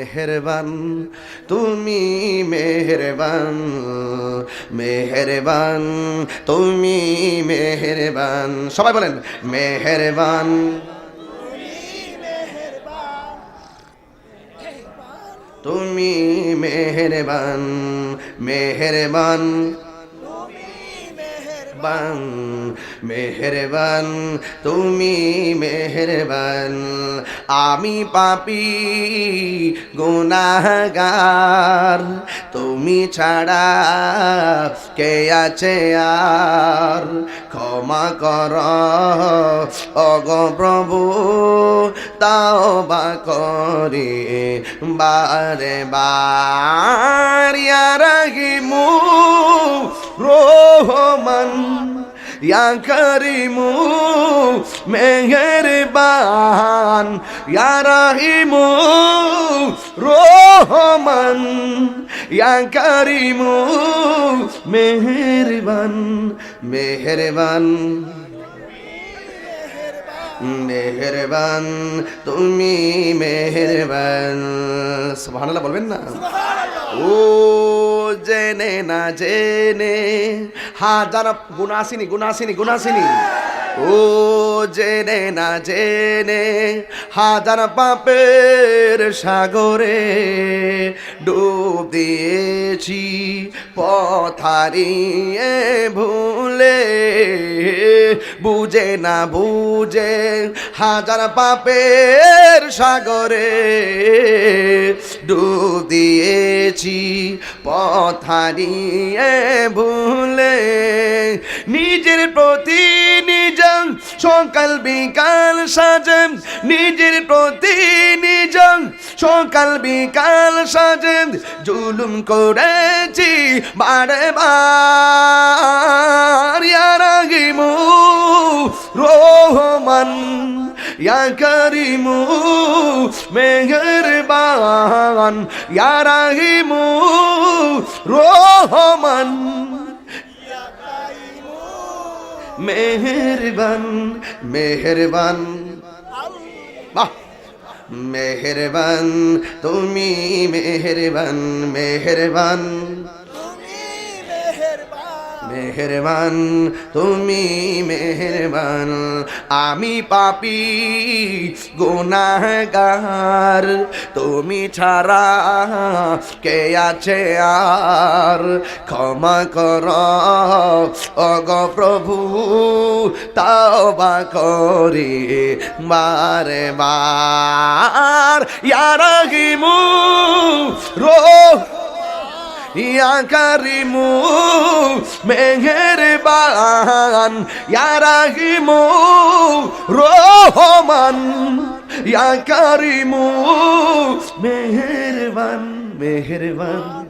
মেহেরবান তুমি মেহেরবান, মেহেরবান তুমি মেহেরবান। সবাই বলেন মেহেরবান। তুমি মেহেরবান, মেহেরবান মেহেরবান, মেহেরবান তুমি মেহেরবান। আমি পাপী গুনাহগার, তুমি ছাড়া কে আছে আর। ক্ষমা কর ওগো প্রভু, তাওবা করি বারে বার। ইয়া রাহিমু রহমান, ইয়া করিমু মেহেরবান, ইয়া রাহিমু রহমান, ইয়া করিমু মেহেরবান, মেহেরবান মেহেরবান তুমি মেহেরবান। সুবহানাল্লাহ বলবেন না? ও জেনে না জেনে হাজার গুনাসিনী গুনাসিনী গুনাসিনী, ও জেনে না জেনে হাজার পাপের সাগরে ডুব দিয়েছি পথ হারিয়ে ভুলে। বুঝে না বুঝে হাজার পাপের সাগরে ডুব দিয়েছি পথ হারিয়ে ভুলে। নিজের প্রতি নিজ সকাল বিকাল সাজে, নিজের প্রতি নিজ সকাল বিকাল সাজে জুলুম করেছি বারে বার। ইয়া রাহিমু রহমান, ইয়া করিমু মেহেরবান, ইয়া রাহিমু রহমান, মেহেরবান মেহেরবান। বাহ, মেহেরবান তুমি মেহেরবান, মেহেরবান মেহেরবান তুমি মেহেরবান। আমি পাপী গুনাহগার, তুমি ছাড়া কে আছে আর। ক্ষমা কর ওগো প্রভু, তাওবা করি বারে বার। ইয়া রাহিমু ইয়া করিমু মেহেরবান, ইয়া রাহিমু রহমান, ইয়া করিমু মেহেরবান, মেহেরবান।